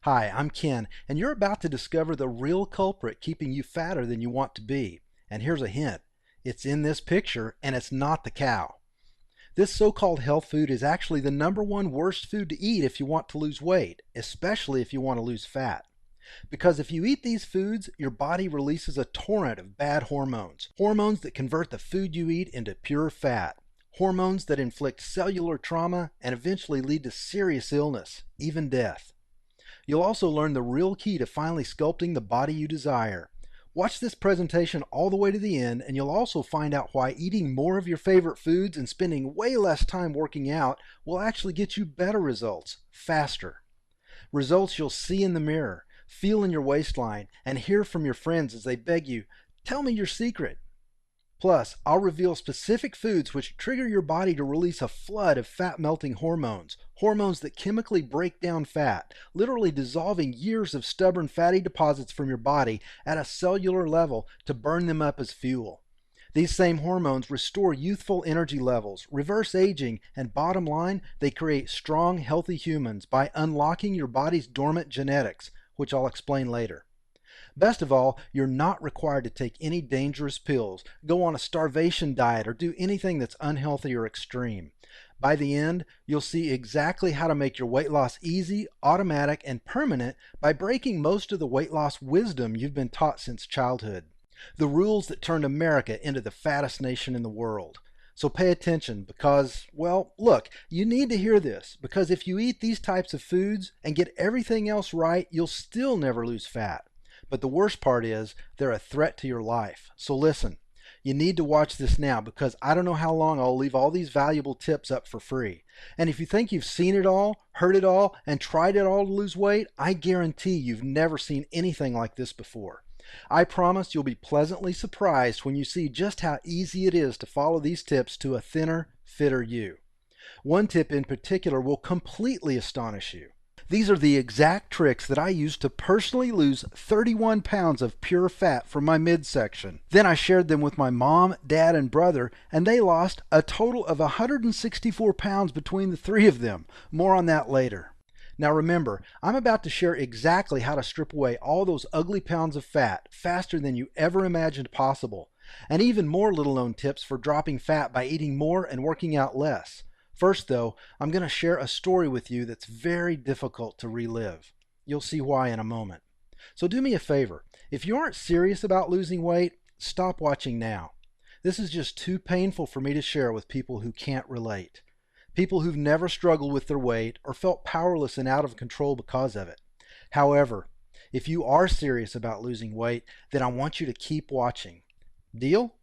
Hi, I'm Ken, and you're about to discover the real culprit keeping you fatter than you want to be. And here's a hint. It's in this picture, and it's not the cow. This so-called health food is actually the number one worst food to eat if you want to lose weight, especially if you want to lose fat. Because if you eat these foods, your body releases a torrent of bad hormones. Hormones that convert the food you eat into pure fat. Hormones that inflict cellular trauma and eventually lead to serious illness, even death. You'll also learn the real key to finally sculpting the body you desire. Watch this presentation all the way to the end, and you'll also find out why eating more of your favorite foods and spending way less time working out will actually get you better results, faster. Results you'll see in the mirror, feel in your waistline, and hear from your friends as they beg you, "Tell me your secret." Plus, I'll reveal specific foods which trigger your body to release a flood of fat-melting hormones, hormones that chemically break down fat, literally dissolving years of stubborn fatty deposits from your body at a cellular level to burn them up as fuel. These same hormones restore youthful energy levels, reverse aging, and bottom line, they create strong, healthy humans by unlocking your body's dormant genetics, which I'll explain later. Best of all, you're not required to take any dangerous pills, go on a starvation diet, or do anything that's unhealthy or extreme. By the end, you'll see exactly how to make your weight loss easy, automatic, and permanent by breaking most of the weight loss wisdom you've been taught since childhood. The rules that turned America into the fattest nation in the world. So pay attention because, well, look, you need to hear this because if you eat these types of foods and get everything else right, you'll still never lose fat. But the worst part is they're a threat to your life. So listen, you need to watch this now because I don't know how long I'll leave all these valuable tips up for free. And if you think you've seen it all, heard it all, and tried it all to lose weight, I guarantee you've never seen anything like this before. I promise you'll be pleasantly surprised when you see just how easy it is to follow these tips to a thinner, fitter you. One tip in particular will completely astonish you. These are the exact tricks that I used to personally lose 31 pounds of pure fat from my midsection. Then I shared them with my mom, dad, and brother, and they lost a total of 164 pounds between the three of them. More on that later. Now remember, I'm about to share exactly how to strip away all those ugly pounds of fat faster than you ever imagined possible, and even more little-known tips for dropping fat by eating more and working out less. First though, I'm going to share a story with you that's very difficult to relive. You'll see why in a moment. So do me a favor. If you aren't serious about losing weight, stop watching now. This is just too painful for me to share with people who can't relate. People who've never struggled with their weight or felt powerless and out of control because of it. However, if you are serious about losing weight, then I want you to keep watching. Deal?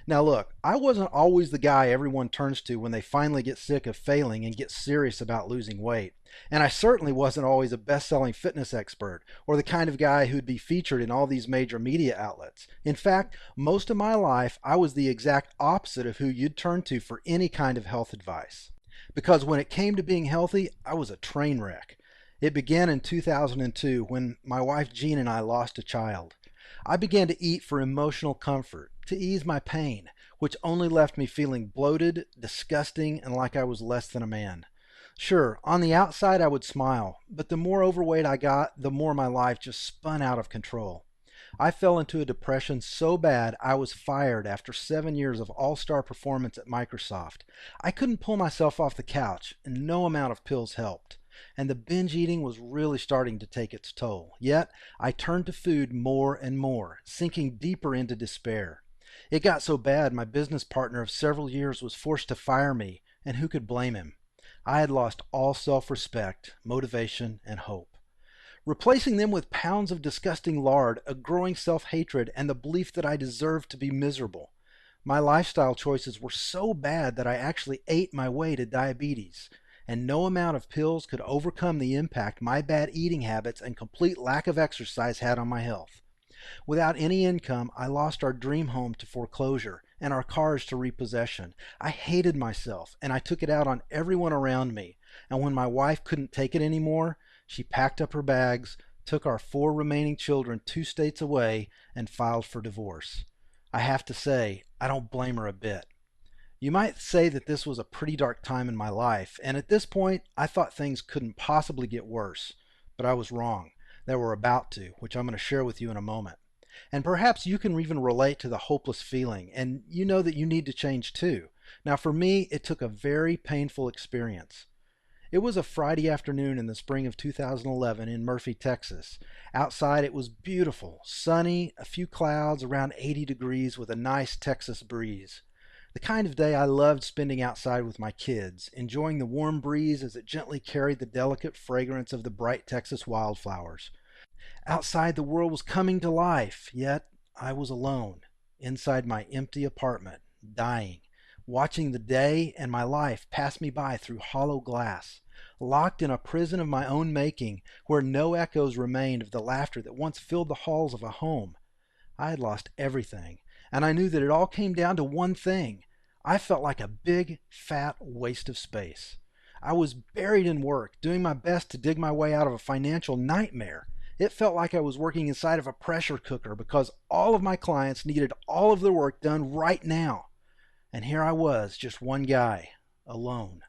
Now look, I wasn't always the guy everyone turns to when they finally get sick of failing and get serious about losing weight. And I certainly wasn't always a best-selling fitness expert or the kind of guy who'd be featured in all these major media outlets. In fact, most of my life I was the exact opposite of who you'd turn to for any kind of health advice. Because when it came to being healthy, I was a train wreck. It began in 2002 when my wife Jean and I lost a child. I began to eat for emotional comfort, to ease my pain, which only left me feeling bloated, disgusting, and like I was less than a man. Sure, on the outside I would smile, but the more overweight I got, the more my life just spun out of control. I fell into a depression so bad I was fired after 7 years of all-star performance at Microsoft. I couldn't pull myself off the couch, and no amount of pills helped. And the binge eating was really starting to take its toll. Yet, I turned to food more and more, sinking deeper into despair. It got so bad my business partner of several years was forced to fire me, and who could blame him? I had lost all self-respect, motivation, and hope. Replacing them with pounds of disgusting lard, a growing self-hatred, and the belief that I deserved to be miserable. My lifestyle choices were so bad that I actually ate my way to diabetes. And no amount of pills could overcome the impact my bad eating habits and complete lack of exercise had on my health. Without any income, I lost our dream home to foreclosure and our cars to repossession. I hated myself, and I took it out on everyone around me. And when my wife couldn't take it anymore, she packed up her bags, took our 4 remaining children 2 states away, and filed for divorce. I have to say, I don't blame her a bit. You might say that this was a pretty dark time in my life, and at this point, I thought things couldn't possibly get worse. but I was wrong. They were about to, which I'm going to share with you in a moment. And perhaps you can even relate to the hopeless feeling, and you know that you need to change too. Now, for me, it took a very painful experience. It was a Friday afternoon in the spring of 2011 in Murphy, Texas. Outside it was beautiful, sunny, a few clouds, around 80 degrees with a nice Texas breeze. The kind of day I loved spending outside with my kids, enjoying the warm breeze as it gently carried the delicate fragrance of the bright Texas wildflowers. Outside the world was coming to life, yet I was alone, inside my empty apartment, dying, watching the day and my life pass me by through hollow glass, locked in a prison of my own making where no echoes remained of the laughter that once filled the halls of a home. I had lost everything, and I knew that it all came down to one thing. I felt like a big, fat waste of space. I was buried in work, doing my best to dig my way out of a financial nightmare. It felt like I was working inside of a pressure cooker because all of my clients needed all of their work done right now. And here I was, just one guy, alone.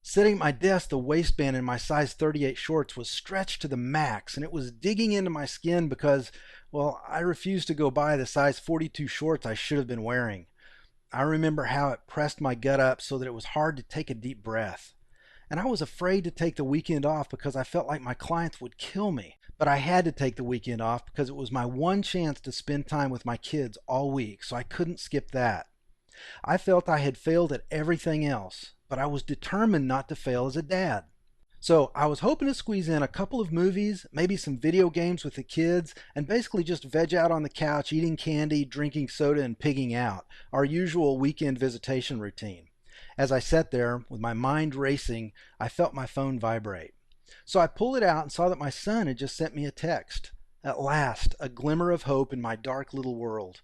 Sitting at my desk, the waistband in my size 38 shorts was stretched to the max, and it was digging into my skin because, well, I refused to go buy the size 42 shorts I should have been wearing. I remember how it pressed my gut up so that it was hard to take a deep breath. And I was afraid to take the weekend off because I felt like my clients would kill me. But I had to take the weekend off because it was my one chance to spend time with my kids all week, so I couldn't skip that. I felt I had failed at everything else, but I was determined not to fail as a dad. So I was hoping to squeeze in a couple of movies, maybe some video games with the kids, and basically just veg out on the couch, eating candy, drinking soda, and pigging out, our usual weekend visitation routine. As I sat there, with my mind racing, I felt my phone vibrate. So I pulled it out and saw that my son had just sent me a text. At last, a glimmer of hope in my dark little world.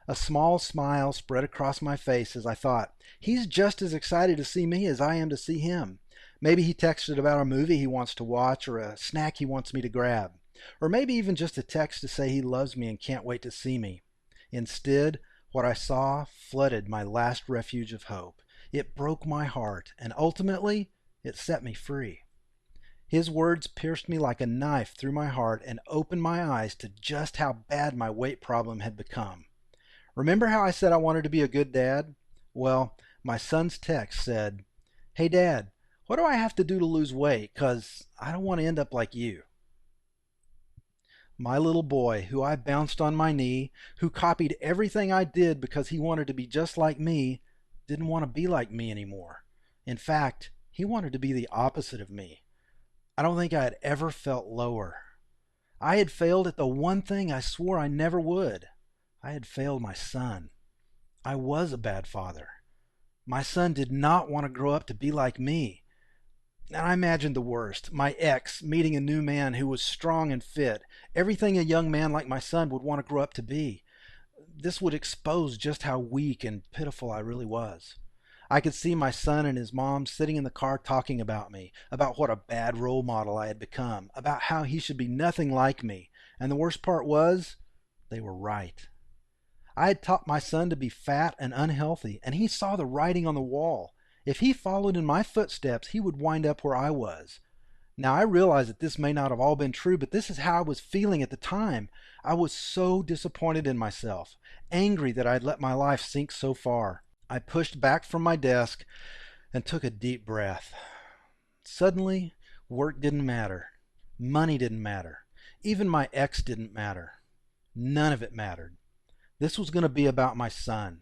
A small smile spread across my face as I thought, he's just as excited to see me as I am to see him. Maybe he texted about a movie he wants to watch or a snack he wants me to grab. Or maybe even just a text to say he loves me and can't wait to see me. Instead, what I saw flooded my last refuge of hope. It broke my heart, and ultimately, it set me free. His words pierced me like a knife through my heart and opened my eyes to just how bad my weight problem had become. Remember how I said I wanted to be a good dad? Well, my son's text said, "Hey Dad, what do I have to do to lose weight? 'Cause I don't want to end up like you." My little boy, who I bounced on my knee, who copied everything I did because he wanted to be just like me, didn't want to be like me anymore. In fact, he wanted to be the opposite of me. I don't think I had ever felt lower. I had failed at the one thing I swore I never would. I had failed my son. I was a bad father. My son did not want to grow up to be like me. And I imagined the worst. My ex meeting a new man who was strong and fit, everything a young man like my son would want to grow up to be. This would expose just how weak and pitiful I really was. I could see my son and his mom sitting in the car talking about me, about what a bad role model I had become, about how he should be nothing like me. And the worst part was, they were right. I had taught my son to be fat and unhealthy, and he saw the writing on the wall. If he followed in my footsteps, he would wind up where I was. Now I realize that this may not have all been true, but this is how I was feeling at the time. I was so disappointed in myself, angry that I had let my life sink so far. I pushed back from my desk and took a deep breath. Suddenly, work didn't matter. Money didn't matter. Even my ex didn't matter. None of it mattered. This was going to be about my son.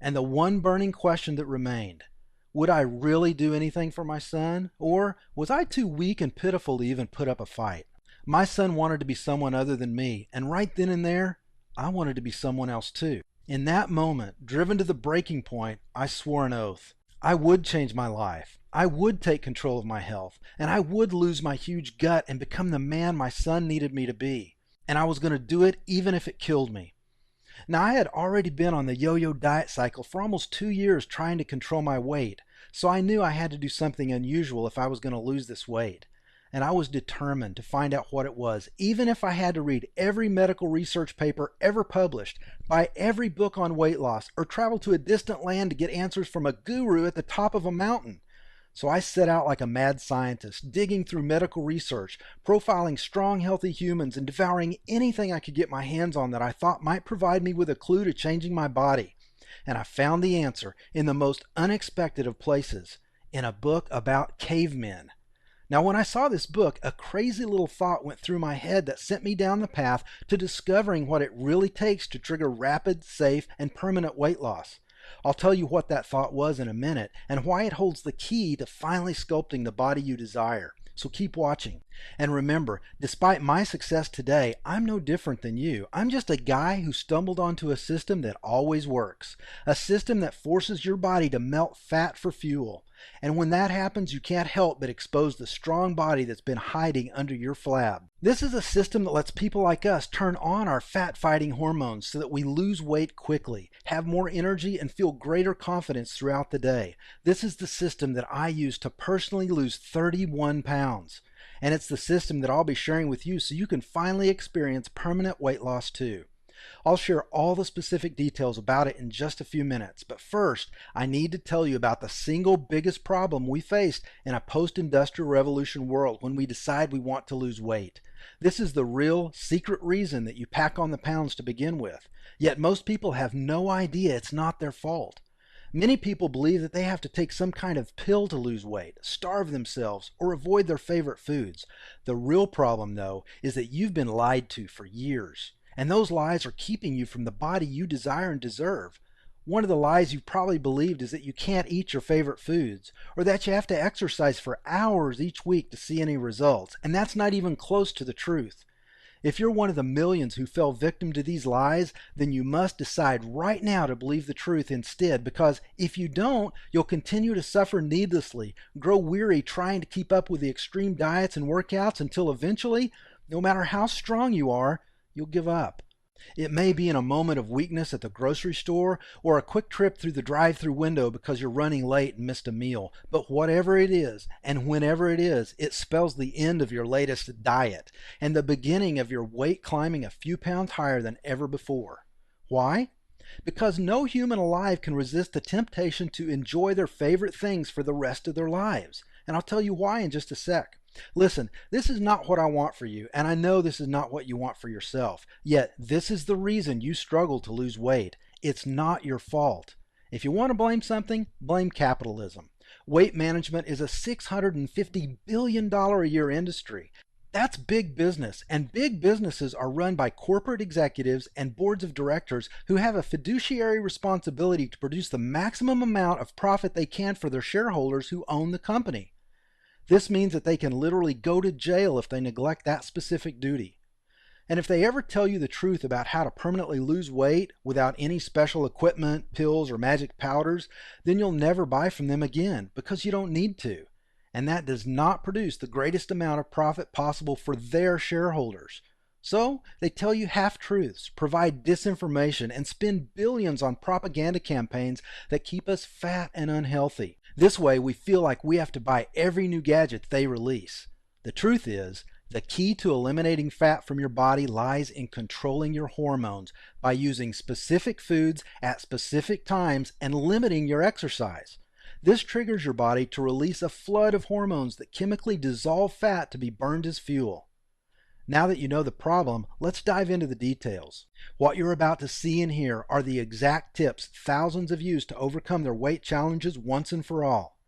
And the one burning question that remained, would I really do anything for my son? Or was I too weak and pitiful to even put up a fight? My son wanted to be someone other than me, and right then and there, I wanted to be someone else too. In that moment, driven to the breaking point, I swore an oath. I would change my life. I would take control of my health, and I would lose my huge gut and become the man my son needed me to be. And I was going to do it even if it killed me. Now, I had already been on the yo-yo diet cycle for almost 2 years trying to control my weight, so I knew I had to do something unusual if I was going to lose this weight. And I was determined to find out what it was, even if I had to read every medical research paper ever published, buy every book on weight loss, or travel to a distant land to get answers from a guru at the top of a mountain. So I set out like a mad scientist, digging through medical research, profiling strong, healthy humans, and devouring anything I could get my hands on that I thought might provide me with a clue to changing my body. And I found the answer in the most unexpected of places, in a book about cavemen. Now, when I saw this book, a crazy little thought went through my head that sent me down the path to discovering what it really takes to trigger rapid, safe, and permanent weight loss. I'll tell you what that thought was in a minute and why it holds the key to finally sculpting the body you desire. So keep watching. And remember, despite my success today, I'm no different than you. I'm just a guy who stumbled onto a system that always works. A system that forces your body to melt fat for fuel. And when that happens, you can't help but expose the strong body that's been hiding under your flab. This is a system that lets people like us turn on our fat-fighting hormones so that we lose weight quickly, have more energy, and feel greater confidence throughout the day. This is the system that I use to personally lose 31 pounds. And it's the system that I'll be sharing with you so you can finally experience permanent weight loss too. I'll share all the specific details about it in just a few minutes, but first, I need to tell you about the single biggest problem we face in a post-industrial revolution world when we decide we want to lose weight. This is the real, secret reason that you pack on the pounds to begin with, yet most people have no idea it's not their fault. Many people believe that they have to take some kind of pill to lose weight, starve themselves, or avoid their favorite foods. The real problem, though, is that you've been lied to for years. And those lies are keeping you from the body you desire and deserve. One of the lies you've probably believed is that you can't eat your favorite foods, or that you have to exercise for hours each week to see any results, and that's not even close to the truth. If you're one of the millions who fell victim to these lies, then you must decide right now to believe the truth instead, because if you don't, you'll continue to suffer needlessly, grow weary trying to keep up with the extreme diets and workouts until eventually, no matter how strong you are, you'll give up. It may be in a moment of weakness at the grocery store or a quick trip through the drive-through window because you're running late and missed a meal. But whatever it is, and whenever it is, it spells the end of your latest diet and the beginning of your weight climbing a few pounds higher than ever before. Why? Because no human alive can resist the temptation to enjoy their favorite things for the rest of their lives. And I'll tell you why in just a sec. Listen, this is not what I want for you, and I know this is not what you want for yourself. Yet, this is the reason you struggle to lose weight. It's not your fault. If you want to blame something, blame capitalism. Weight management is a $650 billion a year industry. That's big business, and big businesses are run by corporate executives and boards of directors who have a fiduciary responsibility to produce the maximum amount of profit they can for their shareholders who own the company. This means that they can literally go to jail if they neglect that specific duty. And if they ever tell you the truth about how to permanently lose weight without any special equipment, pills, or magic powders, then you'll never buy from them again because you don't need to. And that does not produce the greatest amount of profit possible for their shareholders. So they tell you half-truths, provide disinformation, and spend billions on propaganda campaigns that keep us fat and unhealthy. This way we feel like we have to buy every new gadget they release. The truth is, the key to eliminating fat from your body lies in controlling your hormones by using specific foods at specific times and limiting your exercise. This triggers your body to release a flood of hormones that chemically dissolve fat to be burned as fuel. Now that you know the problem, let's dive into the details. What you're about to see and hear are the exact tips thousands have used to overcome their weight challenges once and for all.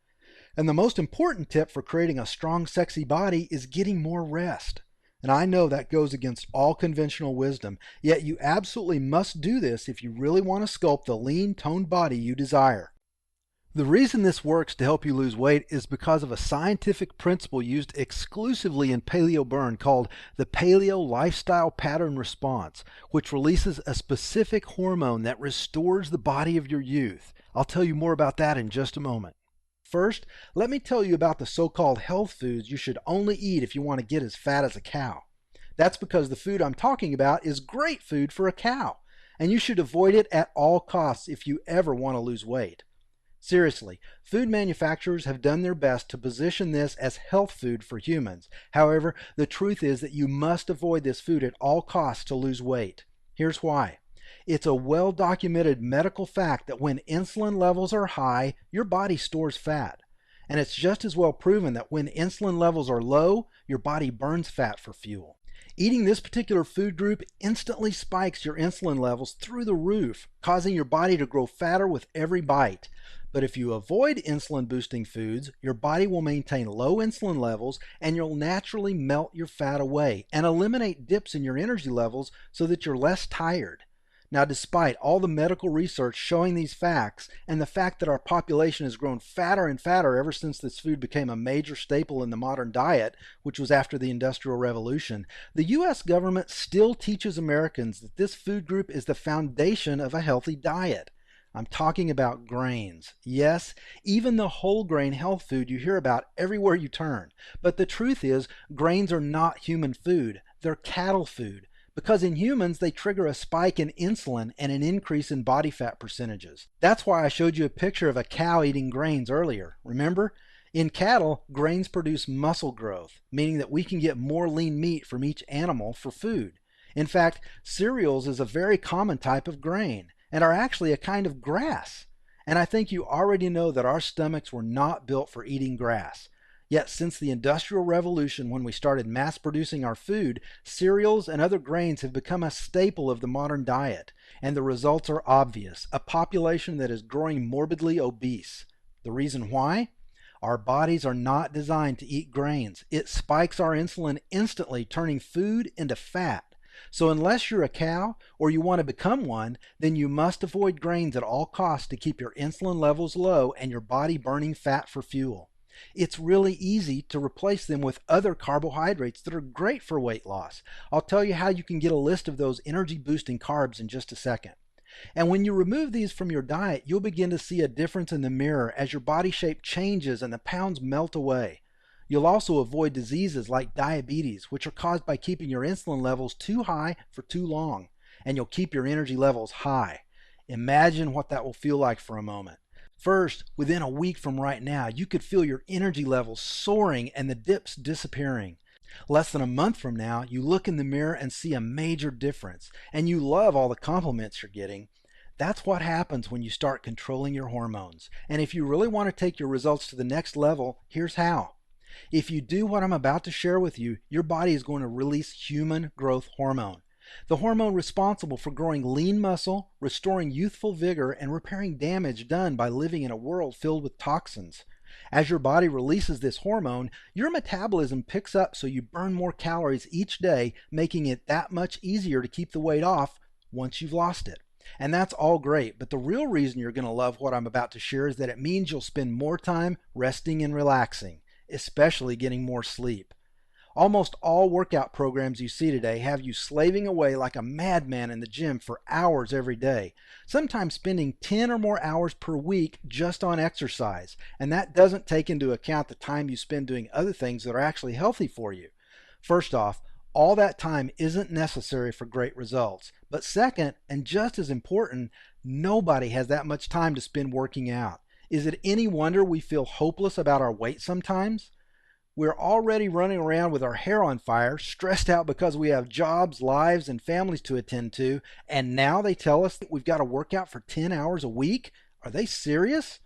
And the most important tip for creating a strong, sexy body is getting more rest. And I know that goes against all conventional wisdom, yet you absolutely must do this if you really want to sculpt the lean, toned body you desire. The reason this works to help you lose weight is because of a scientific principle used exclusively in PaleoBurn called the Paleo Lifestyle Pattern Response, which releases a specific hormone that restores the body of your youth. I'll tell you more about that in just a moment. First, let me tell you about the so-called health foods you should only eat if you want to get as fat as a cow. That's because the food I'm talking about is great food for a cow, and you should avoid it at all costs if you ever want to lose weight. Seriously, food manufacturers have done their best to position this as health food for humans. However, the truth is that you must avoid this food at all costs to lose weight. Here's why. It's a well-documented medical fact that when insulin levels are high, your body stores fat. And it's just as well proven that when insulin levels are low, your body burns fat for fuel. Eating this particular food group instantly spikes your insulin levels through the roof, causing your body to grow fatter with every bite. But if you avoid insulin boosting foods, your body will maintain low insulin levels and you'll naturally melt your fat away and eliminate dips in your energy levels so that you're less tired. Now, despite all the medical research showing these facts and the fact that our population has grown fatter and fatter ever since this food became a major staple in the modern diet, which was after the Industrial Revolution, the US government still teaches Americans that this food group is the foundation of a healthy diet. I'm talking about grains. Yes, even the whole grain health food you hear about everywhere you turn. But the truth is, grains are not human food. They're cattle food. Because in humans, they trigger a spike in insulin and an increase in body fat percentages. That's why I showed you a picture of a cow eating grains earlier. Remember? In cattle, grains produce muscle growth, meaning that we can get more lean meat from each animal for food. In fact, cereals is a very common type of grain and are actually a kind of grass. And I think you already know that our stomachs were not built for eating grass. Yet since the Industrial Revolution, when we started mass producing our food, cereals and other grains have become a staple of the modern diet. And the results are obvious: a population that is growing morbidly obese. The reason why? Our bodies are not designed to eat grains. It spikes our insulin instantly, turning food into fat. So unless you're a cow or you want to become one, then you must avoid grains at all costs to keep your insulin levels low and your body burning fat for fuel. It's really easy to replace them with other carbohydrates that are great for weight loss. I'll tell you how you can get a list of those energy boosting carbs in just a second. And when you remove these from your diet, you'll begin to see a difference in the mirror as your body shape changes and the pounds melt away. You'll also avoid diseases like diabetes, which are caused by keeping your insulin levels too high for too long. And you'll keep your energy levels high. Imagine what that will feel like for a moment. First, within a week from right now, you could feel your energy levels soaring and the dips disappearing. Less than a month from now, you look in the mirror and see a major difference, and you love all the compliments you're getting. That's what happens when you start controlling your hormones. And if you really want to take your results to the next level, here's how. If you do what I'm about to share with you, your body is going to release human growth hormone. The hormone responsible for growing lean muscle, restoring youthful vigor, and repairing damage done by living in a world filled with toxins. As your body releases this hormone, your metabolism picks up so you burn more calories each day, making it that much easier to keep the weight off once you've lost it. And that's all great, but the real reason you're going to love what I'm about to share is that it means you'll spend more time resting and relaxing, especially getting more sleep. Almost all workout programs you see today have you slaving away like a madman in the gym for hours every day, sometimes spending 10 or more hours per week just on exercise, and that doesn't take into account the time you spend doing other things that are actually healthy for you. First off, all that time isn't necessary for great results, but second, and just as important, nobody has that much time to spend working out. Is it any wonder we feel hopeless about our weight sometimes? We're already running around with our hair on fire, stressed out because we have jobs, lives, and families to attend to, and now they tell us that we've got to work out for 10 hours a week? Are they serious?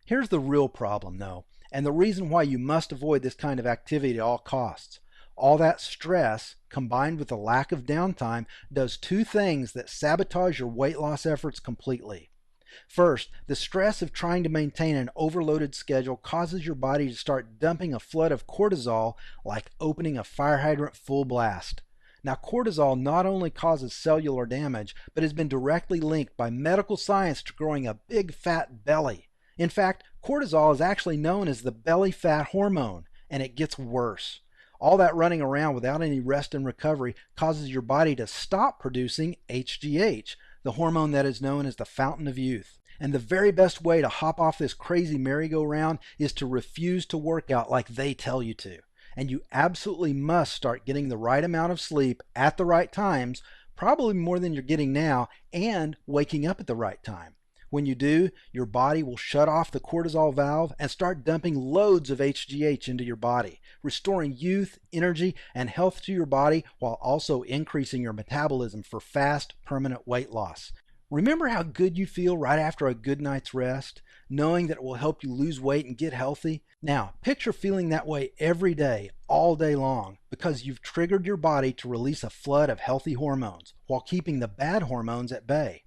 Here's the real problem, though, and the reason why you must avoid this kind of activity at all costs. All that stress, combined with the lack of downtime, does two things that sabotage your weight loss efforts completely. First, the stress of trying to maintain an overloaded schedule causes your body to start dumping a flood of cortisol like opening a fire hydrant full blast. Now, cortisol not only causes cellular damage, but has been directly linked by medical science to growing a big fat belly. In fact, cortisol is actually known as the belly fat hormone, and it gets worse. All that running around without any rest and recovery causes your body to stop producing HGH, the hormone that is known as the fountain of youth. And the very best way to hop off this crazy merry-go-round is to refuse to work out like they tell you to. And you absolutely must start getting the right amount of sleep at the right times, probably more than you're getting now, and waking up at the right time. When you do, your body will shut off the cortisol valve and start dumping loads of HGH into your body, restoring youth, energy, and health to your body while also increasing your metabolism for fast, permanent weight loss. Remember how good you feel right after a good night's rest, knowing that it will help you lose weight and get healthy? Now, picture feeling that way every day, all day long, because you've triggered your body to release a flood of healthy hormones while keeping the bad hormones at bay.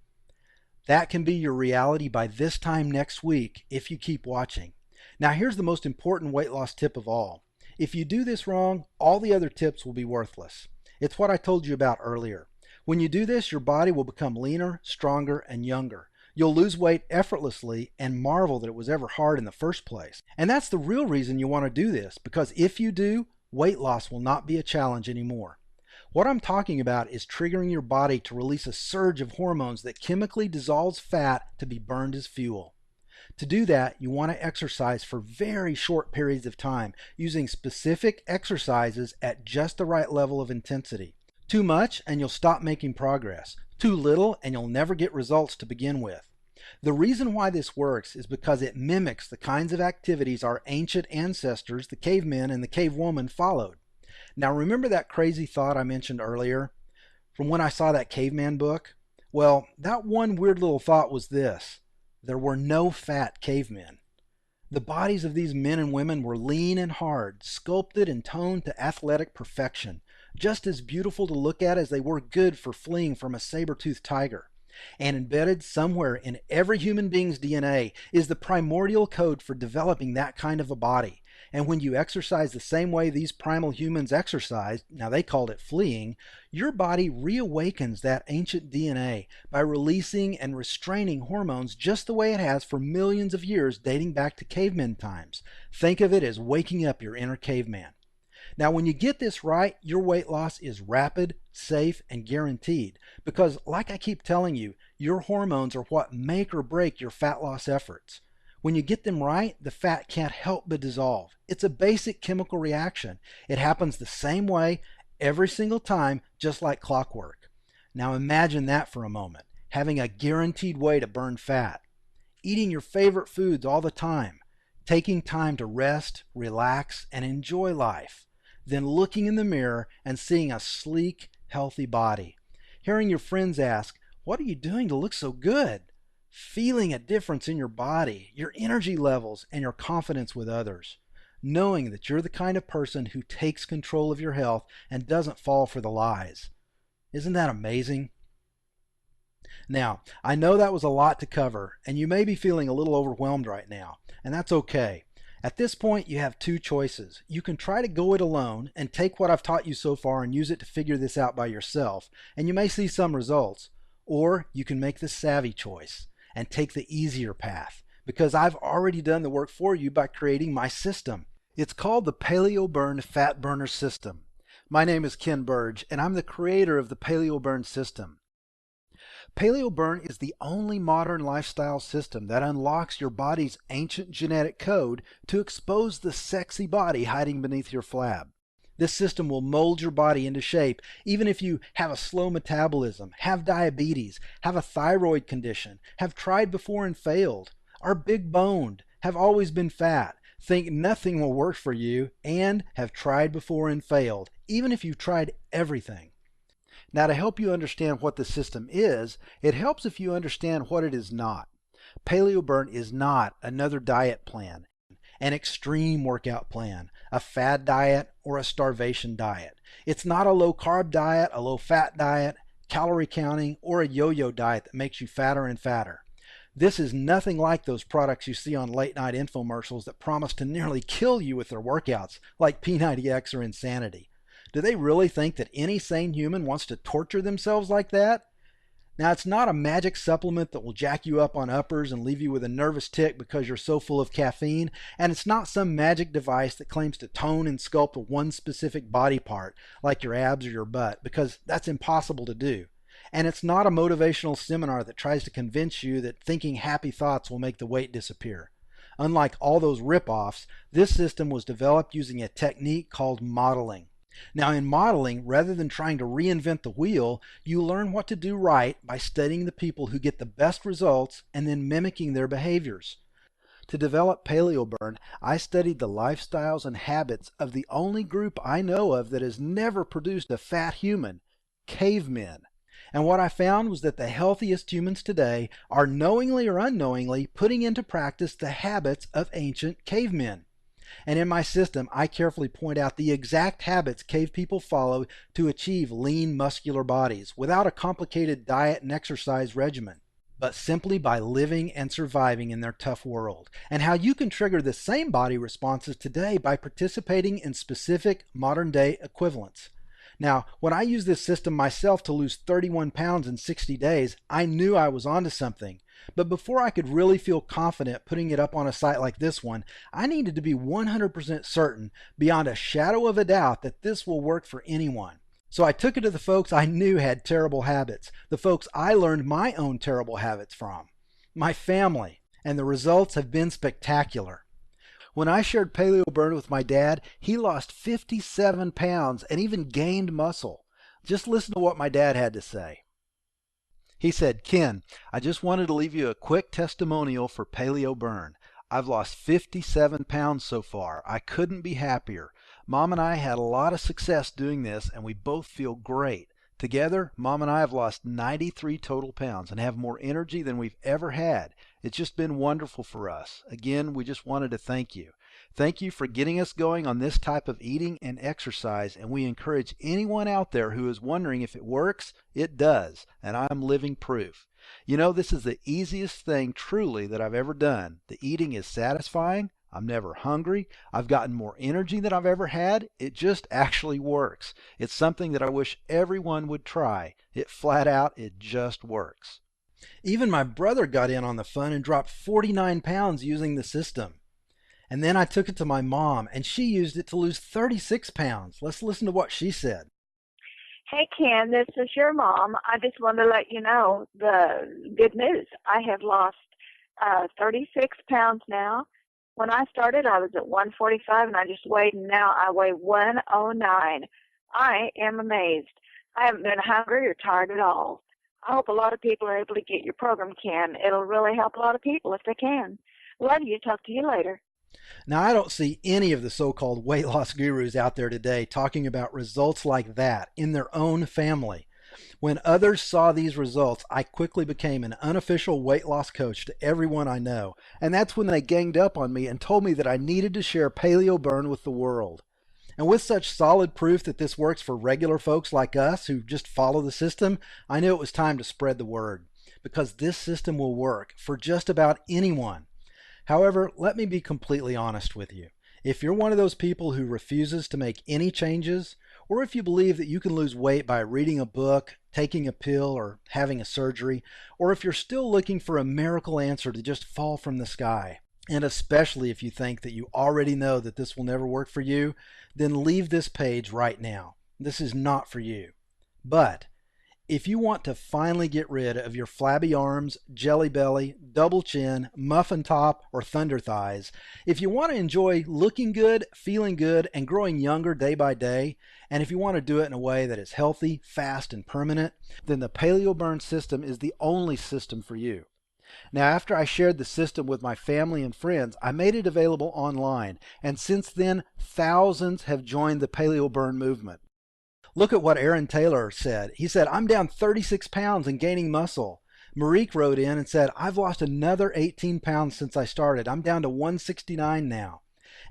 That can be your reality by this time next week if you keep watching. Now, here's the most important weight loss tip of all. If you do this wrong, all the other tips will be worthless. It's what I told you about earlier. When you do this, your body will become leaner, stronger, and younger. You'll lose weight effortlessly and marvel that it was ever hard in the first place. And that's the real reason you want to do this, because if you do, weight loss will not be a challenge anymore. What I'm talking about is triggering your body to release a surge of hormones that chemically dissolves fat to be burned as fuel. To do that, you want to exercise for very short periods of time, using specific exercises at just the right level of intensity. Too much and you'll stop making progress. Too little and you'll never get results to begin with. The reason why this works is because it mimics the kinds of activities our ancient ancestors, the cavemen and the cavewoman, followed. Now remember that crazy thought I mentioned earlier from when I saw that caveman book? Well, that one weird little thought was this: there were no fat cavemen. The bodies of these men and women were lean and hard, sculpted and toned to athletic perfection, just as beautiful to look at as they were good for fleeing from a saber-toothed tiger. And embedded somewhere in every human being's DNA is the primordial code for developing that kind of a body. And when you exercise the same way these primal humans exercised, now they called it fleeing, your body reawakens that ancient DNA by releasing and restraining hormones just the way it has for millions of years dating back to caveman times. Think of it as waking up your inner caveman. Now, when you get this right, your weight loss is rapid, safe, and guaranteed because, like I keep telling you, your hormones are what make or break your fat loss efforts. When you get them right, the fat can't help but dissolve. It's a basic chemical reaction. It happens the same way every single time, just like clockwork. Now imagine that for a moment, having a guaranteed way to burn fat, eating your favorite foods all the time, taking time to rest, relax, and enjoy life, then looking in the mirror and seeing a sleek, healthy body, hearing your friends ask, "What are you doing to look so good?" Feeling a difference in your body, your energy levels, and your confidence with others. Knowing that you're the kind of person who takes control of your health and doesn't fall for the lies. Isn't that amazing? Now, I know that was a lot to cover, and you may be feeling a little overwhelmed right now, and that's okay. At this point, you have two choices. You can try to go it alone and take what I've taught you so far and use it to figure this out by yourself, and you may see some results. Or you can make the savvy choice and take the easier path, because I've already done the work for you by creating my system. It's called the PaleoBurn Fat Burner System. My name is Ken Burge, and I'm the creator of the PaleoBurn system. PaleoBurn is the only modern lifestyle system that unlocks your body's ancient genetic code to expose the sexy body hiding beneath your flab. This system will mold your body into shape even if you have a slow metabolism, have diabetes, have a thyroid condition, have tried before and failed, are big boned, have always been fat, think nothing will work for you, and have tried before and failed, even if you've tried everything. Now, to help you understand what the system is, it helps if you understand what it is not. PaleoBurn is not another diet plan, an extreme workout plan, a fad diet, or a starvation diet. It's not a low-carb diet, a low-fat diet, calorie counting, or a yo-yo diet that makes you fatter and fatter. This is nothing like those products you see on late-night infomercials that promise to nearly kill you with their workouts, like P90X or Insanity. Do they really think that any sane human wants to torture themselves like that? Now, it's not a magic supplement that will jack you up on uppers and leave you with a nervous tic because you're so full of caffeine, and it's not some magic device that claims to tone and sculpt one specific body part, like your abs or your butt, because that's impossible to do. And it's not a motivational seminar that tries to convince you that thinking happy thoughts will make the weight disappear. Unlike all those rip-offs, this system was developed using a technique called modeling. Now, in modeling, rather than trying to reinvent the wheel, you learn what to do right by studying the people who get the best results and then mimicking their behaviors. To develop PaleoBurn, I studied the lifestyles and habits of the only group I know of that has never produced a fat human, cavemen. And what I found was that the healthiest humans today are knowingly or unknowingly putting into practice the habits of ancient cavemen. And in my system, I carefully point out the exact habits cave people follow to achieve lean, muscular bodies without a complicated diet and exercise regimen, but simply by living and surviving in their tough world, and how you can trigger the same body responses today by participating in specific modern day equivalents. Now, when I used this system myself to lose 31 pounds in 60 days, I knew I was onto something. But before I could really feel confident putting it up on a site like this one, I needed to be 100% certain, beyond a shadow of a doubt, that this will work for anyone. So I took it to the folks I knew had terrible habits, the folks I learned my own terrible habits from, my family, and the results have been spectacular. When I shared PaleoBurn with my dad, he lost 57 pounds and even gained muscle. Just listen to what my dad had to say. He said, "Ken, I just wanted to leave you a quick testimonial for PaleoBurn. I've lost 57 pounds so far. I couldn't be happier. Mom and I had a lot of success doing this, and we both feel great. Together, Mom and I have lost 93 total pounds and have more energy than we've ever had. It's just been wonderful for us. Again, we just wanted to thank you. Thank you for getting us going on this type of eating and exercise, and we encourage anyone out there who is wondering if it works, it does, and I'm living proof. You know, this is the easiest thing truly that I've ever done. The eating is satisfying. I'm never hungry. I've gotten more energy than I've ever had. It just actually works. It's something that I wish everyone would try. It flat out, it just works." Even my brother got in on the fun and dropped 49 pounds using the system. And then I took it to my mom, and she used it to lose 36 pounds. Let's listen to what she said. Hey, Ken, this is your mom. I just wanted to let you know the good news. I have lost 36 pounds now. When I started, I was at 145, and I just weighed, and now I weigh 109. I am amazed. I haven't been hungry or tired at all. I hope a lot of people are able to get your program, Ken. It'll really help a lot of people if they can. Love you. Talk to you later. Now, I don't see any of the so-called weight loss gurus out there today talking about results like that in their own family. When others saw these results, I quickly became an unofficial weight loss coach to everyone I know, and that's when they ganged up on me and told me that I needed to share PaleoBurn with the world. And with such solid proof that this works for regular folks like us who just follow the system, I knew it was time to spread the word, because this system will work for just about anyone. However, let me be completely honest with you. If you're one of those people who refuses to make any changes, or if you believe that you can lose weight by reading a book, taking a pill, or having a surgery, or if you're still looking for a miracle answer to just fall from the sky, and especially if you think that you already know that this will never work for you, then leave this page right now. This is not for you. But if you want to finally get rid of your flabby arms, jelly belly, double chin, muffin top, or thunder thighs, if you want to enjoy looking good, feeling good, and growing younger day by day, and if you want to do it in a way that is healthy, fast, and permanent, then the PaleoBurn system is the only system for you. Now, after I shared the system with my family and friends, I made it available online, and since then, thousands have joined the PaleoBurn movement. Look at what Aaron Taylor said. He said, "I'm down 36 pounds and gaining muscle." Marique wrote in and said, "I've lost another 18 pounds since I started. I'm down to 169 now."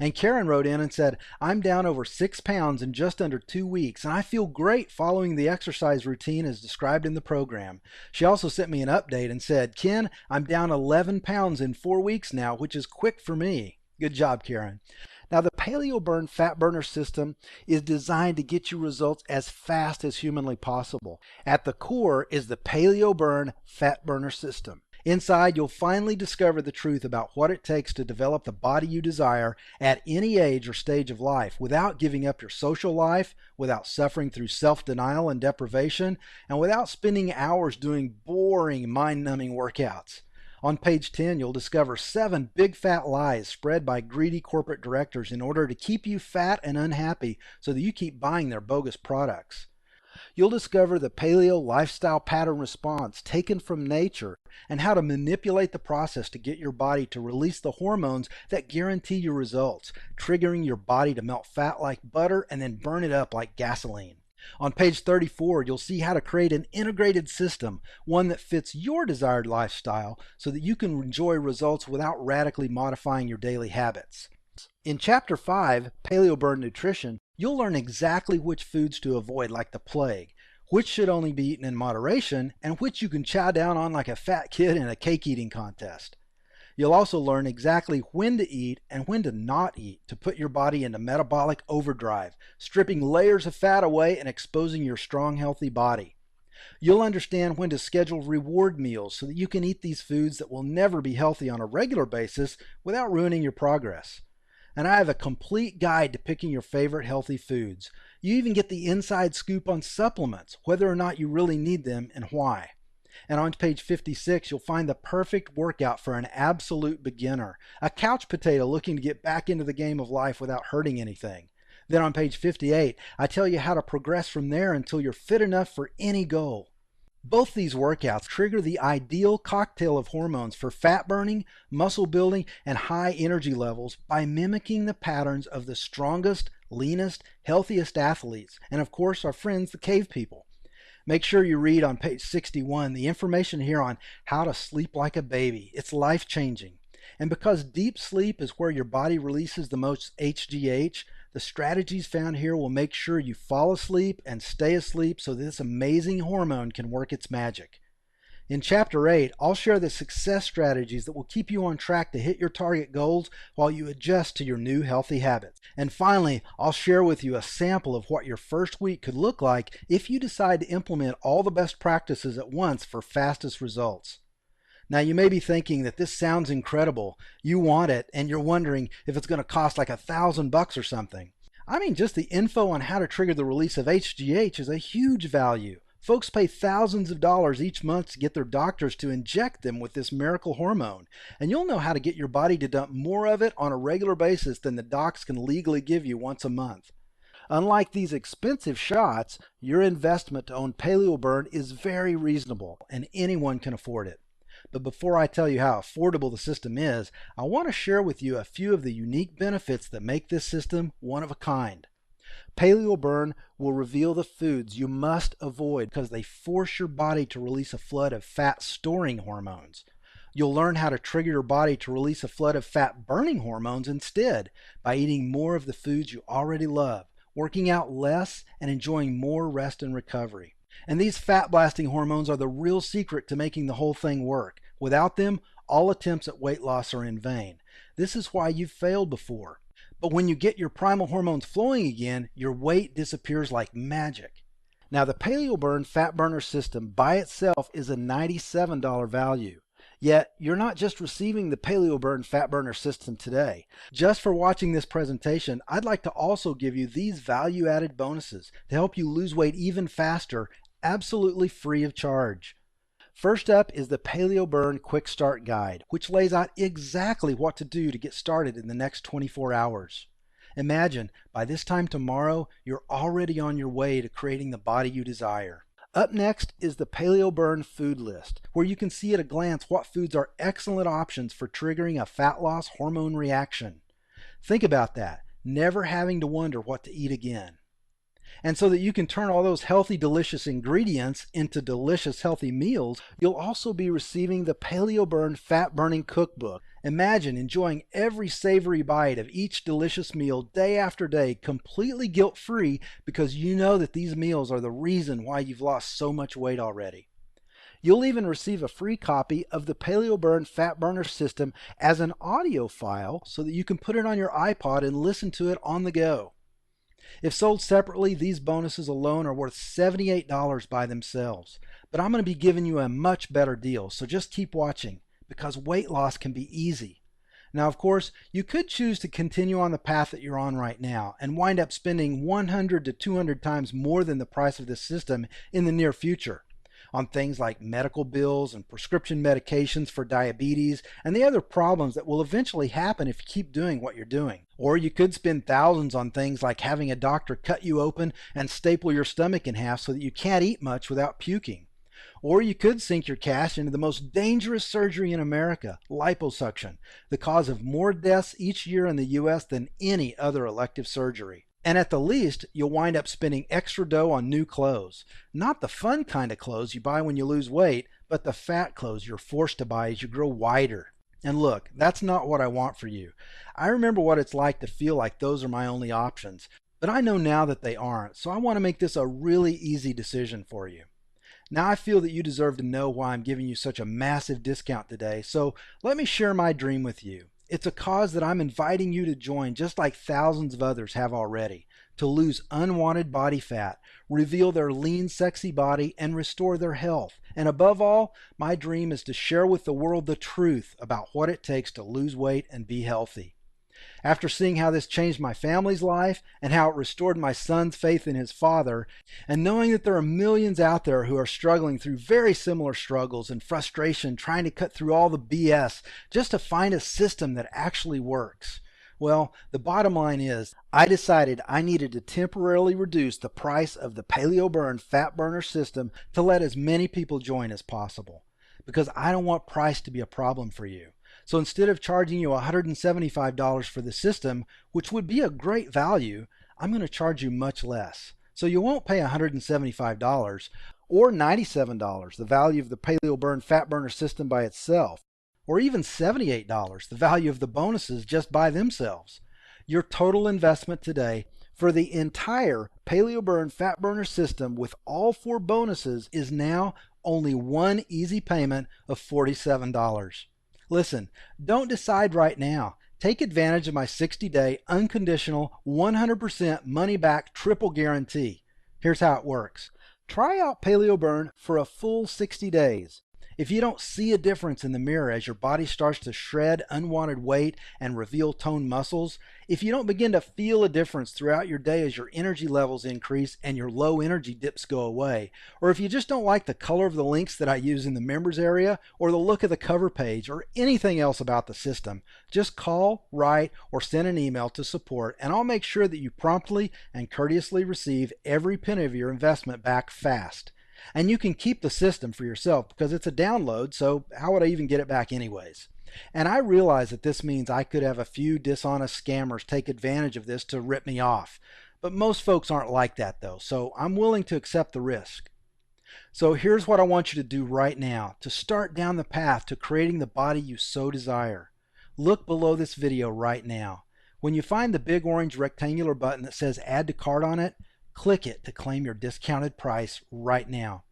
And Karen wrote in and said, "I'm down over 6 pounds in just under 2 weeks, and I feel great following the exercise routine as described in the program." She also sent me an update and said, "Ken, I'm down 11 pounds in 4 weeks now, which is quick for me." Good job, Karen. Now, the PaleoBurn Fat Burner System is designed to get you results as fast as humanly possible. At the core is the PaleoBurn Fat Burner System. Inside, you'll finally discover the truth about what it takes to develop the body you desire at any age or stage of life without giving up your social life, without suffering through self-denial and deprivation, and without spending hours doing boring, mind-numbing workouts. On page 10, you'll discover 7 big fat lies spread by greedy corporate directors in order to keep you fat and unhappy so that you keep buying their bogus products. You'll discover the paleo lifestyle pattern response taken from nature and how to manipulate the process to get your body to release the hormones that guarantee your results, triggering your body to melt fat like butter and then burn it up like gasoline. On page 34, you'll see how to create an integrated system, one that fits your desired lifestyle so that you can enjoy results without radically modifying your daily habits. In Chapter 5, PaleoBurn Nutrition, you'll learn exactly which foods to avoid like the plague, which should only be eaten in moderation, and which you can chow down on like a fat kid in a cake eating contest. You'll also learn exactly when to eat and when to not eat to put your body into metabolic overdrive, stripping layers of fat away and exposing your strong, healthy body. You'll understand when to schedule reward meals so that you can eat these foods that will never be healthy on a regular basis without ruining your progress. And I have a complete guide to picking your favorite healthy foods. You even get the inside scoop on supplements, whether or not you really need them and why. And on page 56, you'll find the perfect workout for an absolute beginner, a couch potato looking to get back into the game of life without hurting anything. Then on page 58, I tell you how to progress from there until you're fit enough for any goal. Both these workouts trigger the ideal cocktail of hormones for fat burning, muscle building, and high energy levels by mimicking the patterns of the strongest, leanest, healthiest athletes, and of course our friends the cave people. Make sure you read on page 61 the information here on how to sleep like a baby. It's life-changing. And because deep sleep is where your body releases the most HGH, the strategies found here will make sure you fall asleep and stay asleep so this amazing hormone can work its magic. In Chapter 8, I'll share the success strategies that will keep you on track to hit your target goals while you adjust to your new healthy habits. And finally, I'll share with you a sample of what your first week could look like if you decide to implement all the best practices at once for fastest results. Now you may be thinking that this sounds incredible, you want it, and you're wondering if it's going to cost like $1,000 or something. I mean, just the info on how to trigger the release of HGH is a huge value. Folks pay thousands of dollars each month to get their doctors to inject them with this miracle hormone, and you'll know how to get your body to dump more of it on a regular basis than the docs can legally give you once a month. Unlike these expensive shots, your investment to own PaleoBurn is very reasonable, and anyone can afford it. But before I tell you how affordable the system is, I want to share with you a few of the unique benefits that make this system one of a kind. PaleoBurn will reveal the foods you must avoid because they force your body to release a flood of fat-storing hormones. You'll learn how to trigger your body to release a flood of fat-burning hormones instead by eating more of the foods you already love, working out less, and enjoying more rest and recovery. And these fat-blasting hormones are the real secret to making the whole thing work. Without them, all attempts at weight loss are in vain. This is why you've failed before. But when you get your primal hormones flowing again, your weight disappears like magic. Now the PaleoBurn Fat Burner System by itself is a $97 value. Yet, you're not just receiving the PaleoBurn Fat Burner System today. Just for watching this presentation, I'd like to also give you these value-added bonuses to help you lose weight even faster, absolutely free of charge. First up is the PaleoBurn Quick Start Guide, which lays out exactly what to do to get started in the next 24 hours. Imagine, by this time tomorrow, you're already on your way to creating the body you desire. Up next is the PaleoBurn Food List, where you can see at a glance what foods are excellent options for triggering a fat loss hormone reaction. Think about that, never having to wonder what to eat again. And so that you can turn all those healthy, delicious ingredients into delicious, healthy meals, you'll also be receiving the PaleoBurn Fat Burning Cookbook. Imagine enjoying every savory bite of each delicious meal day after day, completely guilt-free, because you know that these meals are the reason why you've lost so much weight already. You'll even receive a free copy of the PaleoBurn Fat Burner System as an audio file so that you can put it on your iPod and listen to it on the go. If sold separately, these bonuses alone are worth $78 by themselves. But I'm going to be giving you a much better deal, so just keep watching, because weight loss can be easy. Now, of course, you could choose to continue on the path that you're on right now and wind up spending 100 to 200 times more than the price of this system in the near future on things like medical bills and prescription medications for diabetes and the other problems that will eventually happen if you keep doing what you're doing. Or you could spend thousands on things like having a doctor cut you open and staple your stomach in half so that you can't eat much without puking. Or you could sink your cash into the most dangerous surgery in America, liposuction, the cause of more deaths each year in the U.S. than any other elective surgery. And at the least, you'll wind up spending extra dough on new clothes. Not the fun kind of clothes you buy when you lose weight, but the fat clothes you're forced to buy as you grow wider. And look, that's not what I want for you. I remember what it's like to feel like those are my only options, but I know now that they aren't, so I want to make this a really easy decision for you. Now I feel that you deserve to know why I'm giving you such a massive discount today, so let me share my dream with you. It's a cause that I'm inviting you to join, just like thousands of others have already, to lose unwanted body fat, reveal their lean, sexy body, and restore their health. And above all, my dream is to share with the world the truth about what it takes to lose weight and be healthy. After seeing how this changed my family's life and how it restored my son's faith in his father, and knowing that there are millions out there who are struggling through very similar struggles and frustration trying to cut through all the BS just to find a system that actually works. Well, the bottom line is, I decided I needed to temporarily reduce the price of the PaleoBurn Fat Burner System to let as many people join as possible, because I don't want price to be a problem for you. So instead of charging you $175 for the system, which would be a great value, I'm going to charge you much less. So you won't pay $175 or $97, the value of the PaleoBurn Fat Burner System by itself, or even $78, the value of the bonuses just by themselves. Your total investment today for the entire PaleoBurn Fat Burner System with all 4 bonuses is now only one easy payment of $47. Listen, don't decide right now. Take advantage of my 60-day unconditional 100% money-back triple guarantee. Here's how it works. Try out PaleoBurn for a full 60 days. If you don't see a difference in the mirror as your body starts to shred unwanted weight and reveal toned muscles, if you don't begin to feel a difference throughout your day as your energy levels increase and your low energy dips go away, or if you just don't like the color of the links that I use in the members area, or the look of the cover page, or anything else about the system, just call, write, or send an email to support, and I'll make sure that you promptly and courteously receive every penny of your investment back fast. And you can keep the system for yourself because it's a download, so how would I even get it back anyways? And I realize that this means I could have a few dishonest scammers take advantage of this to rip me off. But most folks aren't like that though, so I'm willing to accept the risk. So here's what I want you to do right now to start down the path to creating the body you so desire. Look below this video right now. When you find the big orange rectangular button that says Add to Cart on it, click it to claim your discounted price right now.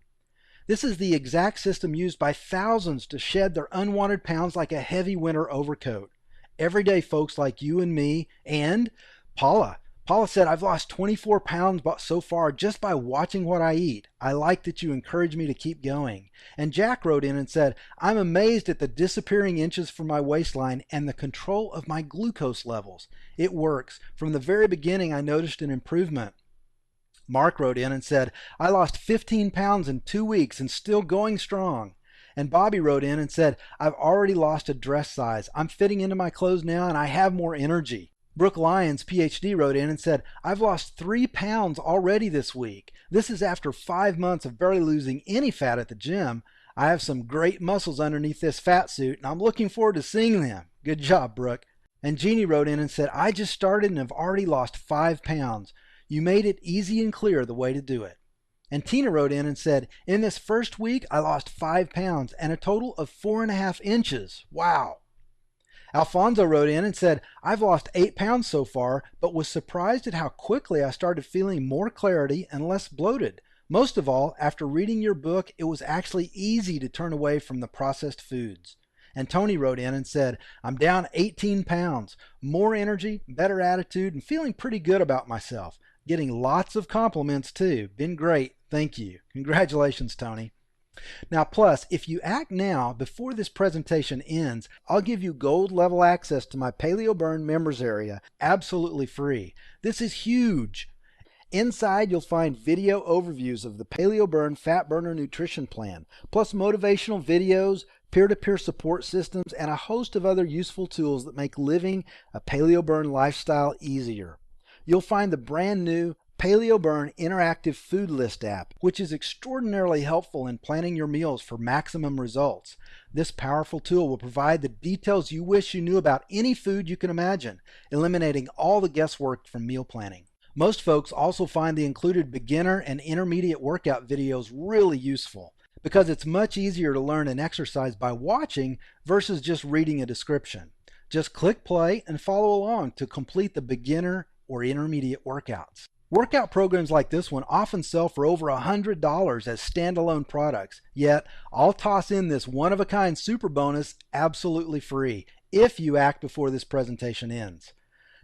This is the exact system used by thousands to shed their unwanted pounds like a heavy winter overcoat. Everyday folks like you and me and Paula. Paula said, I've lost 24 pounds so far just by watching what I eat. I like that you encourage me to keep going. And Jack wrote in and said, I'm amazed at the disappearing inches from my waistline and the control of my glucose levels. It works. From the very beginning, I noticed an improvement. Mark wrote in and said, I lost 15 pounds in 2 weeks and still going strong. And Bobby wrote in and said, I've already lost a dress size. I'm fitting into my clothes now and I have more energy. Brooke Lyons, PhD, wrote in and said, I've lost 3 pounds already this week. This is after 5 months of barely losing any fat at the gym. I have some great muscles underneath this fat suit and I'm looking forward to seeing them. Good job, Brooke. And Jeannie wrote in and said, I just started and have already lost 5 pounds. You made it easy and clear the way to do it. And Tina wrote in and said, in this first week, I lost 5 pounds and a total of 4.5 inches. Wow. Alfonso wrote in and said, I've lost 8 pounds so far, but was surprised at how quickly I started feeling more clarity and less bloated. Most of all, after reading your book, it was actually easy to turn away from the processed foods. And Tony wrote in and said, I'm down 18 pounds, more energy, better attitude, and feeling pretty good about myself. Getting lots of compliments too. Been great. Thank you. Congratulations, Tony. Now, plus, if you act now before this presentation ends, I'll give you gold level access to my PaleoBurn members area, absolutely free. This is huge. Inside, you'll find video overviews of the PaleoBurn Fat Burner Nutrition Plan, plus motivational videos, peer-to-peer support systems, and a host of other useful tools that make living a PaleoBurn lifestyle easier. You'll find the brand new PaleoBurn Interactive Food List app, which is extraordinarily helpful in planning your meals for maximum results. This powerful tool will provide the details you wish you knew about any food you can imagine, eliminating all the guesswork from meal planning. Most folks also find the included beginner and intermediate workout videos really useful because it's much easier to learn an exercise by watching versus just reading a description. Just click play and follow along to complete the beginner or intermediate workouts. Workout programs like this one often sell for over $100 as standalone products, yet I'll toss in this one-of-a-kind super bonus absolutely free if you act before this presentation ends.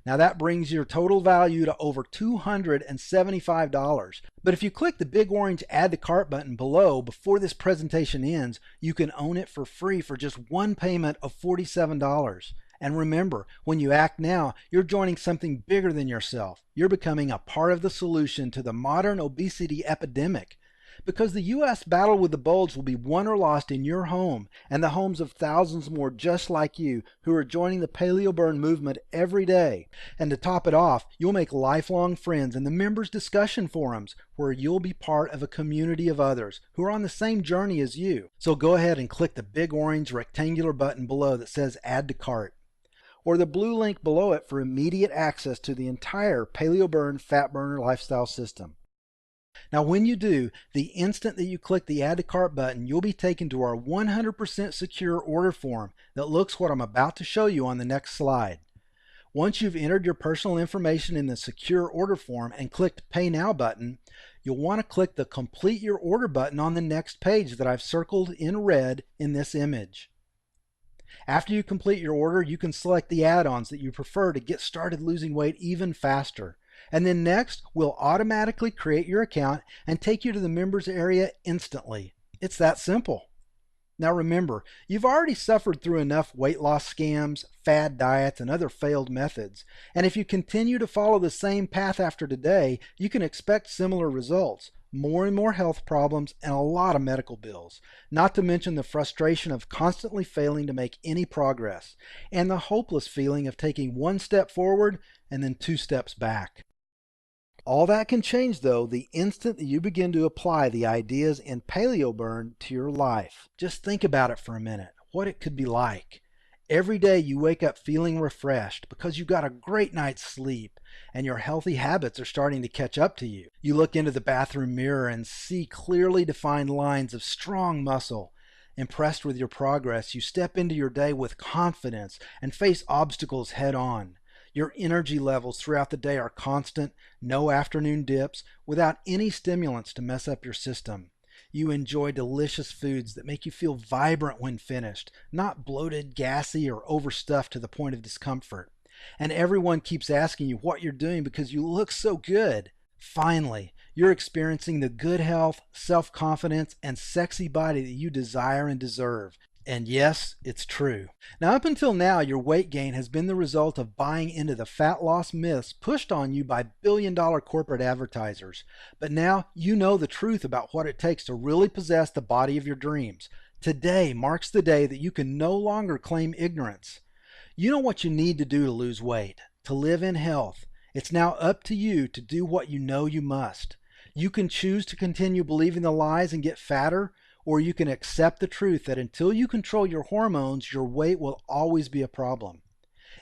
Now that brings your total value to over $275. But if you click the big orange Add to Cart button below before this presentation ends, you can own it for free for just one payment of $47. And remember, when you act now, you're joining something bigger than yourself. You're becoming a part of the solution to the modern obesity epidemic. Because the U.S. battle with the bulge will be won or lost in your home and the homes of thousands more just like you who are joining the PaleoBurn movement every day. And to top it off, you'll make lifelong friends in the members' discussion forums where you'll be part of a community of others who are on the same journey as you. So go ahead and click the big orange rectangular button below that says Add to Cart, or the blue link below it for immediate access to the entire PaleoBurn Fat Burner Lifestyle System. Now when you do, the instant that you click the Add to Cart button, you'll be taken to our 100% secure order form that looks what I'm about to show you on the next slide. Once you've entered your personal information in the secure order form and clicked Pay Now button, you'll want to click the Complete Your Order button on the next page that I've circled in red in this image. After you complete your order, you can select the add-ons that you prefer to get started losing weight even faster. And then next, we'll automatically create your account and take you to the members area instantly. It's that simple. Now remember, you've already suffered through enough weight loss scams, fad diets, and other failed methods. And if you continue to follow the same path after today, you can expect similar results. More and more health problems and a lot of medical bills, not to mention the frustration of constantly failing to make any progress, and the hopeless feeling of taking one step forward and then 2 steps back. All that can change though the instant that you begin to apply the ideas in PaleoBurn to your life. Just think about it for a minute, what it could be like. Every day you wake up feeling refreshed because you got a great night's sleep and your healthy habits are starting to catch up to you. You look into the bathroom mirror and see clearly defined lines of strong muscle. Impressed with your progress, you step into your day with confidence and face obstacles head on. Your energy levels throughout the day are constant, no afternoon dips, without any stimulants to mess up your system. You enjoy delicious foods that make you feel vibrant when finished, not bloated, gassy, or overstuffed to the point of discomfort. And everyone keeps asking you what you're doing because you look so good. Finally, you're experiencing the good health, self-confidence, and sexy body that you desire and deserve. And yes, it's true. Now, up until now, your weight gain has been the result of buying into the fat loss myths pushed on you by billion-dollar corporate advertisers. But now you know the truth about what it takes to really possess the body of your dreams. Today marks the day that you can no longer claim ignorance. You know what you need to do to lose weight, to live in health. It's now up to you to do what you know you must. You can choose to continue believing the lies and get fatter, or you can accept the truth that until you control your hormones, your weight will always be a problem.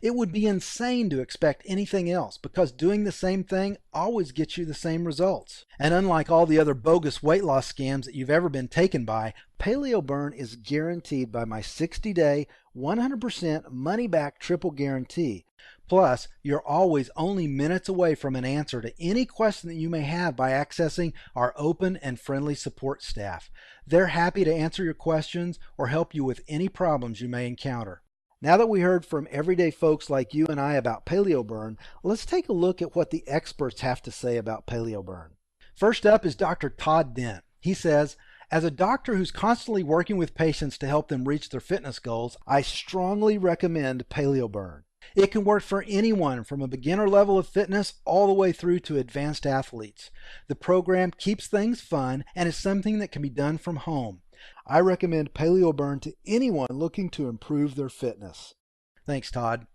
It would be insane to expect anything else because doing the same thing always gets you the same results. And unlike all the other bogus weight loss scams that you've ever been taken by, PaleoBurn is guaranteed by my 60-day, 100% money-back triple guarantee. Plus, you're always only minutes away from an answer to any question that you may have by accessing our open and friendly support staff. They're happy to answer your questions or help you with any problems you may encounter. Now that we heard from everyday folks like you and I about PaleoBurn, let's take a look at what the experts have to say about PaleoBurn. First up is Dr. Todd Dent. He says, as a doctor who's constantly working with patients to help them reach their fitness goals, I strongly recommend PaleoBurn. It can work for anyone from a beginner level of fitness all the way through to advanced athletes. The program keeps things fun and is something that can be done from home. I recommend PaleoBurn to anyone looking to improve their fitness. Thanks, Todd.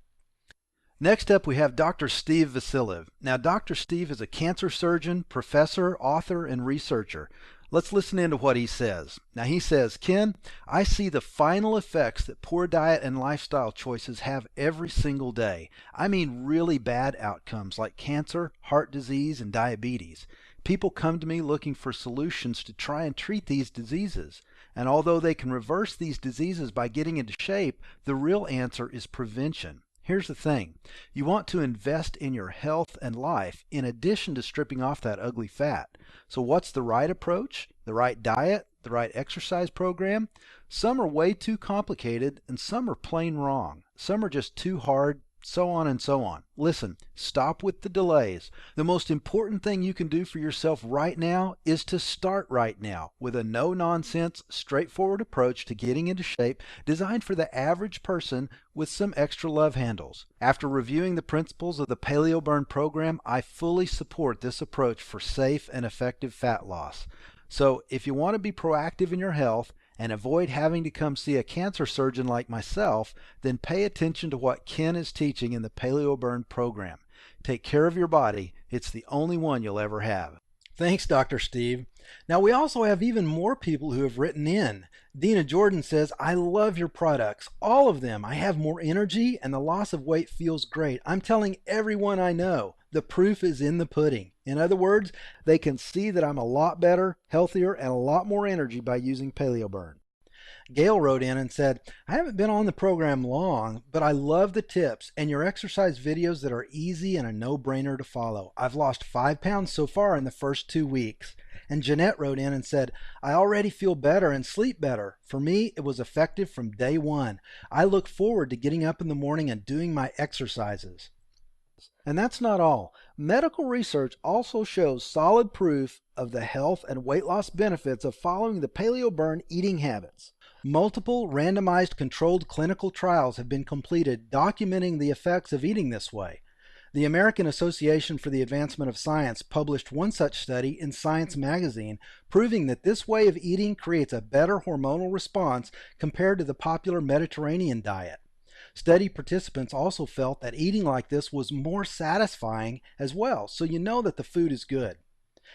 Next up, we have Dr. Steve Vasiliev. Now, Dr. Steve is a cancer surgeon, professor, author, and researcher. Let's listen into what he says. Now he says, Ken, I see the final effects that poor diet and lifestyle choices have every single day. I mean really bad outcomes like cancer, heart disease, and diabetes. People come to me looking for solutions to try and treat these diseases. And although they can reverse these diseases by getting into shape, the real answer is prevention. Here's the thing. You want to invest in your health and life in addition to stripping off that ugly fat. So what's the right approach? The right diet? The right exercise program? Some are way too complicated and some are plain wrong. Some are just too hard, so on and so on. Listen, stop with the delays. The most important thing you can do for yourself right now is to start right now with a no-nonsense, straightforward approach to getting into shape designed for the average person with some extra love handles. After reviewing the principles of the PaleoBurn program, I fully support this approach for safe and effective fat loss. So if you want to be proactive in your health and avoid having to come see a cancer surgeon like myself, then pay attention to what Ken is teaching in the PaleoBurn program. Take care of your body. It's the only one you'll ever have. Thanks, Dr. Steve. Now, we also have even more people who have written in. Dina Jordan says, I love your products, all of them. I have more energy and the loss of weight feels great. I'm telling everyone I know. The proof is in the pudding. In other words, they can see that I'm a lot better, healthier, and a lot more energy by using PaleoBurn. Gail wrote in and said, I haven't been on the program long, but I love the tips and your exercise videos that are easy and a no-brainer to follow. I've lost 5 pounds so far in the first 2 weeks. And Jeanette wrote in and said, I already feel better and sleep better. For me, it was effective from day one. I look forward to getting up in the morning and doing my exercises. And that's not all. Medical research also shows solid proof of the health and weight loss benefits of following the PaleoBurn eating habits. Multiple randomized controlled clinical trials have been completed documenting the effects of eating this way. The American Association for the Advancement of Science published one such study in Science magazine, proving that this way of eating creates a better hormonal response compared to the popular Mediterranean diet. Study participants also felt that eating like this was more satisfying as well, so you know that the food is good.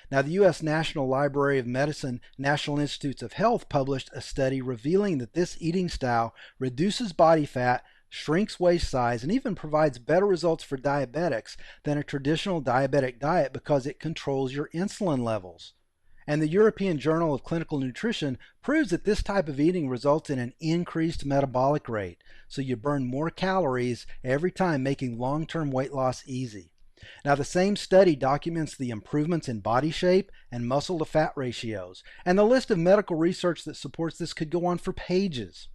Now, the U.S. National Library of Medicine National Institutes of Health published a study revealing that this eating style reduces body fat, shrinks waist size, and even provides better results for diabetics than a traditional diabetic diet because it controls your insulin levels. And the European Journal of Clinical Nutrition proves that this type of eating results in an increased metabolic rate, so you burn more calories every time, making long-term weight loss easy. Now, the same study documents the improvements in body shape and muscle to fat ratios, and the list of medical research that supports this could go on for pages.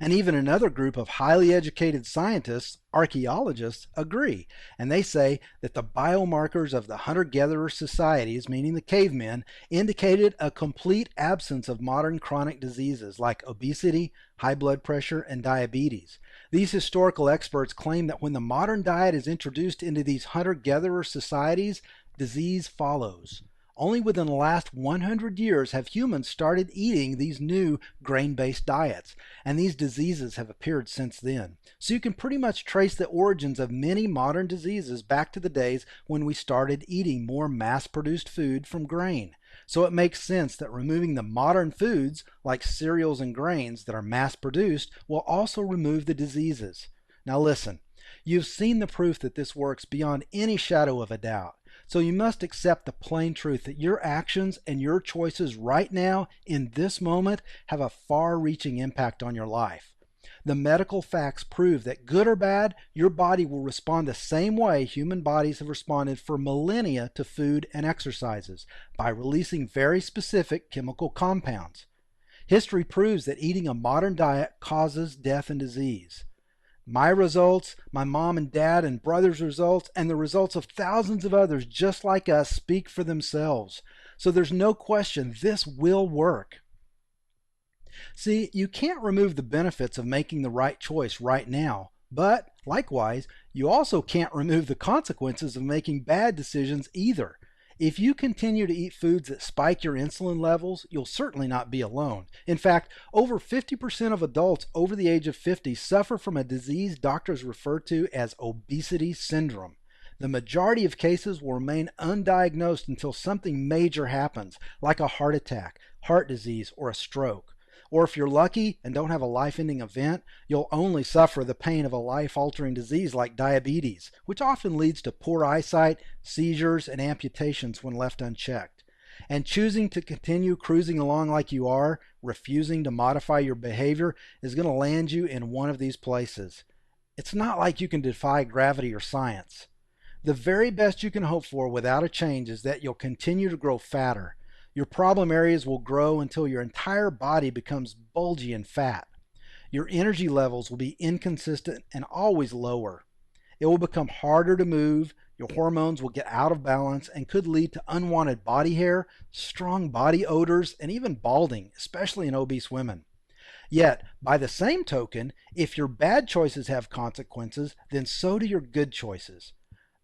And even another group of highly educated scientists, archaeologists, agree, and they say that the biomarkers of the hunter-gatherer societies, meaning the cavemen, indicated a complete absence of modern chronic diseases like obesity, high blood pressure, and diabetes. These historical experts claim that when the modern diet is introduced into these hunter-gatherer societies, disease follows. Only within the last 100 years have humans started eating these new grain-based diets, and these diseases have appeared since then. So you can pretty much trace the origins of many modern diseases back to the days when we started eating more mass-produced food from grain. So it makes sense that removing the modern foods, like cereals and grains that are mass-produced, will also remove the diseases. Now listen, you've seen the proof that this works beyond any shadow of a doubt. So you must accept the plain truth that your actions and your choices right now, in this moment, have a far-reaching impact on your life. The medical facts prove that good or bad, your body will respond the same way human bodies have responded for millennia to food and exercises, by releasing very specific chemical compounds. History proves that eating a modern diet causes death and disease. My results, my mom and dad and brothers' results, and the results of thousands of others just like us speak for themselves. So there's no question this will work. See, you can't remove the benefits of making the right choice right now, but likewise, you also can't remove the consequences of making bad decisions either. If you continue to eat foods that spike your insulin levels, you'll certainly not be alone. In fact, over 50% of adults over the age of 50 suffer from a disease doctors refer to as obesity syndrome. The majority of cases will remain undiagnosed until something major happens, like a heart attack, heart disease, or a stroke. Or if you're lucky and don't have a life-ending event, you'll only suffer the pain of a life-altering disease like diabetes, which often leads to poor eyesight, seizures, and amputations when left unchecked. And choosing to continue cruising along like you are, refusing to modify your behavior, is going to land you in one of these places. It's not like you can defy gravity or science. The very best you can hope for without a change is that you'll continue to grow fatter. Your problem areas will grow until your entire body becomes bulgy and fat. Your energy levels will be inconsistent and always lower. It will become harder to move, your hormones will get out of balance, and could lead to unwanted body hair, strong body odors, and even balding, especially in obese women. Yet, by the same token, if your bad choices have consequences, then so do your good choices.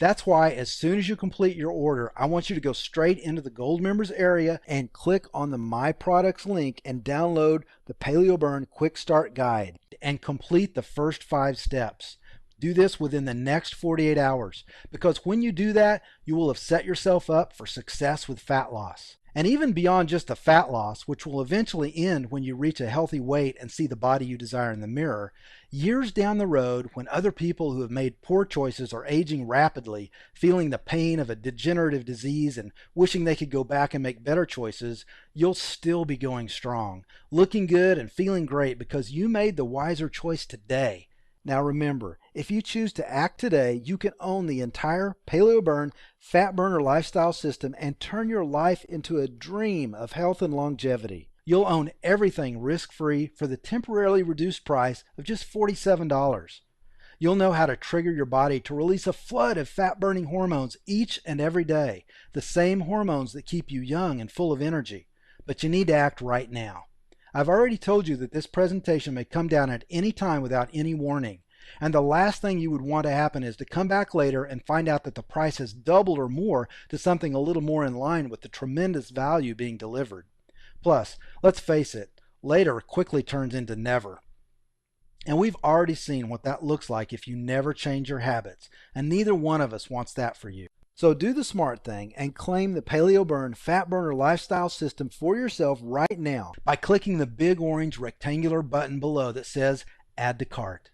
That's why as soon as you complete your order, I want you to go straight into the Gold Members area and click on the My Products link and download the PaleoBurn Quick Start Guide and complete the first 5 steps. Do this within the next 48 hours, because when you do that, you will have set yourself up for success with fat loss. And even beyond just the fat loss, which will eventually end when you reach a healthy weight and see the body you desire in the mirror, years down the road, when other people who have made poor choices are aging rapidly, feeling the pain of a degenerative disease and wishing they could go back and make better choices, you'll still be going strong, looking good and feeling great because you made the wiser choice today. Now remember, if you choose to act today, you can own the entire PaleoBurn Fat Burner lifestyle system and turn your life into a dream of health and longevity. You'll own everything risk-free for the temporarily reduced price of just $47. You'll know how to trigger your body to release a flood of fat-burning hormones each and every day, the same hormones that keep you young and full of energy. But you need to act right now. I've already told you that this presentation may come down at any time without any warning, and the last thing you would want to happen is to come back later and find out that the price has doubled or more to something a little more in line with the tremendous value being delivered. Plus, let's face it, later quickly turns into never. And we've already seen what that looks like if you never change your habits, and neither one of us wants that for you. So do the smart thing and claim the PaleoBurn Fat Burner lifestyle system for yourself right now by clicking the big orange rectangular button below that says Add to Cart.